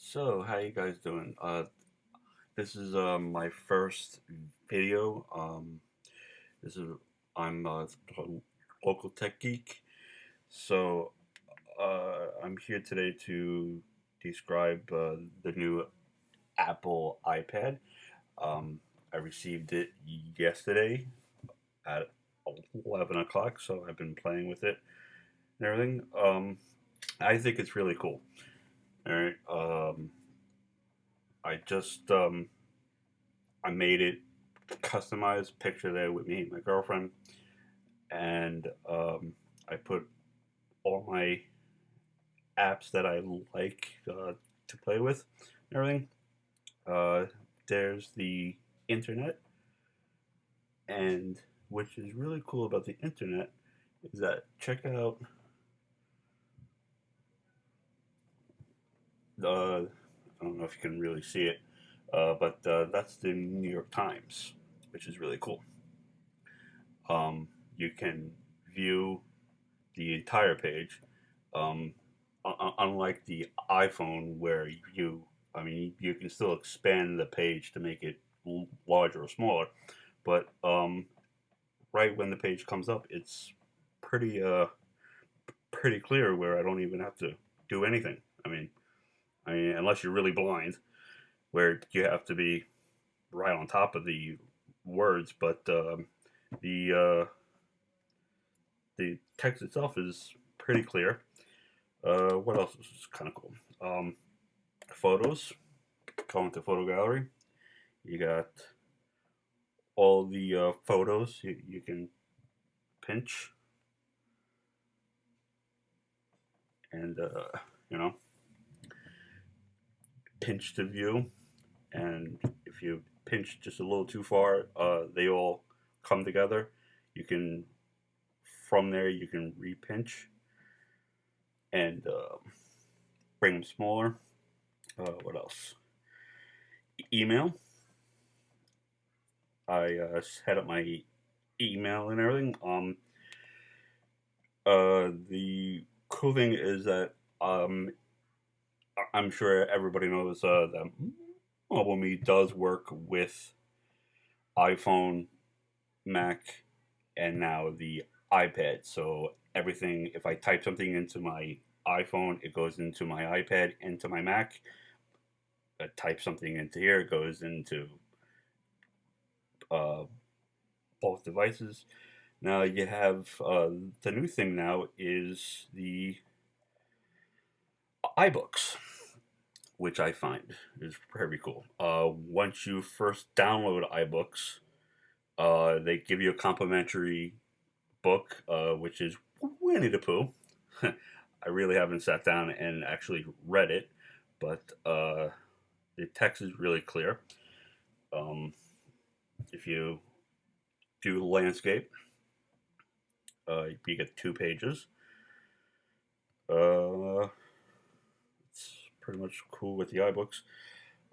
So, how you guys doing? This is my first video. This is I'm a local tech geek. So, I'm here today to describe the new Apple iPad. I received it yesterday at 11 o'clock, so I've been playing with it and everything. I think it's really cool. All right. I just I made it customized picture there with me and my girlfriend, and I put all my apps that I like to play with and everything. Uh, there's the internet, and which is really cool about the internet is that check out the I don't know if you can really see it, but that's the New York Times, which is really cool. You can view the entire page. Um, Unlike the iPhone, where you can still expand the page to make it larger or smaller, but right when the page comes up, it's pretty pretty clear where I don't even have to do anything. I mean, unless you're really blind, where you have to be right on top of the words, but the the text itself is pretty clear. What else is kind of cool? Photos. Go into photo gallery. You got all the photos you can pinch and you know pinch to view. And if you pinch just a little too far, they all come together. You can from there you can repinch and bring them smaller. What else? Email. I set up my email and everything. The cool thing is that I'm sure everybody knows that Mobile Me does work with iPhone, Mac, and now the iPad. So everything, if I type something into my iPhone, it goes into my iPad, into my Mac. I type something into here, it goes into uh, both devices. Now you have the new thing now is the iBooks, which I find is very cool. Once you first download iBooks, they give you a complimentary book, which is Winnie the Pooh. I really haven't sat down and actually read it, but the text is really clear. Um, if you do landscape, you get 2 pages. Uh, it's pretty much cool with the iBooks.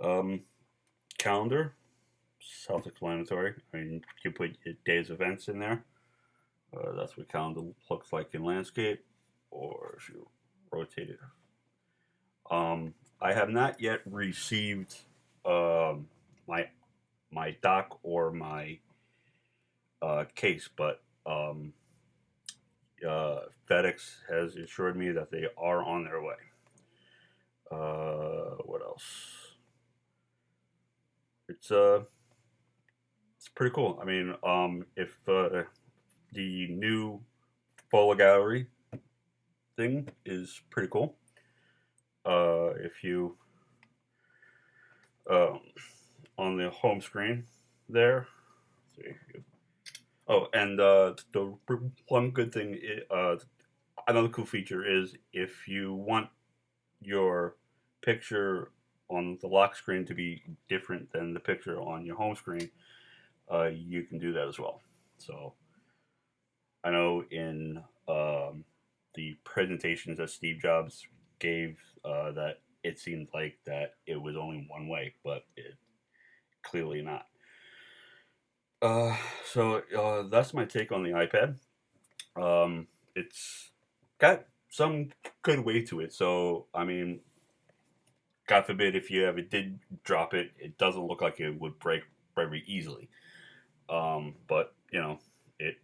Um, Calendar, self-explanatory. I mean, you put your day's events in there. That's what calendar looks like in landscape, or if you rotate it. I have not yet received um, my my dock or my case, but FedEx has assured me that they are on their way. What else? It's it's pretty cool. I mean, if the new photo gallery thing is pretty cool. If you um, on the home screen there, see, oh, and the one good thing, another cool feature is if you want your picture on the lock screen to be different than the picture on your home screen, you can do that as well. So I know in the presentations that Steve Jobs gave, that it seemed like that it was only one way, but it clearly not. Uh, so that's my take on the iPad. It's got some good way to it. So I mean, God forbid if you ever did drop it, it doesn't look like it would break very easily. But you know, it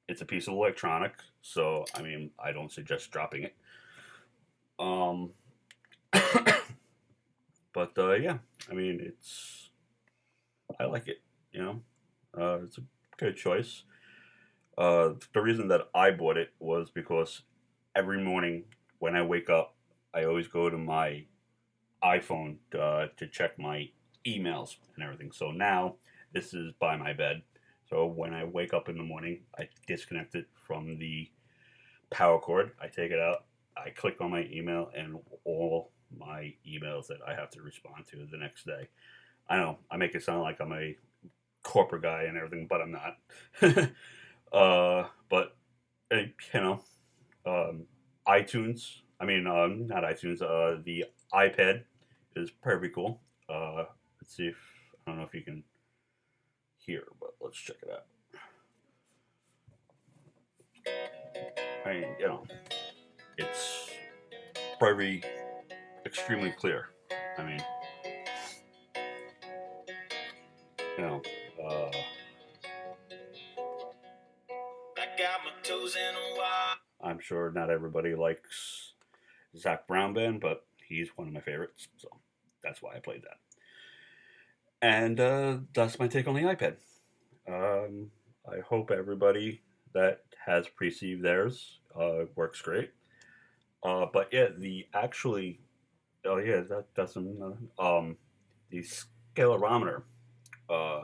it's a piece of electronic, so I mean, I don't suggest dropping it. Um, but yeah, I mean, I like it. You know, it's a good choice. The reason that I bought it was because every morning when I wake up, I always go to my iPhone to check my emails and everything. So now this is by my bed. So when I wake up in the morning, I disconnect it from the power cord. I take it out. I click on my email and all my emails that I have to respond to the next day. I know I make it sound like I'm a corporate guy and everything, but I'm not. But you know, um, iTunes. I mean, not iTunes. The iPad is pretty cool. Let's see if I don't know if you can hear, but let's check it out. I mean, you know, it's very extremely clear. I mean, you know, uh, I'm sure not everybody likes Zach Brown Band, but he's one of my favorites, so that's why I played that. And that's my take on the iPad. Um, I hope everybody that has received theirs works great. But yeah, the actually, oh yeah, that's another. The scalerometer uh,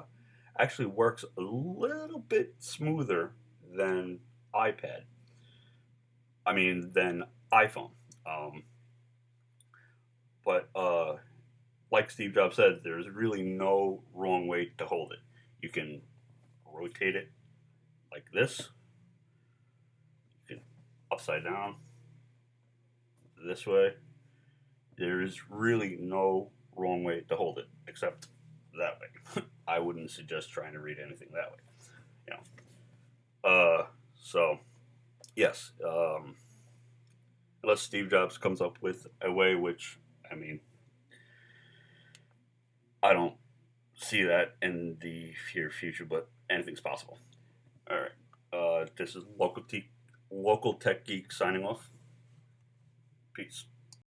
actually works a little bit smoother than iPad. I mean, than iPhone. Um, but like Steve Jobs said, there's really no wrong way to hold it. You can rotate it like this, you can upside down this way. There is really no wrong way to hold it except that way. I wouldn't suggest trying to read anything that way. You know. So yes, unless Steve Jobs comes up with a way, which I mean, I don't see that in the near future, but anything's possible. All right. This is local tech geek signing off. Peace.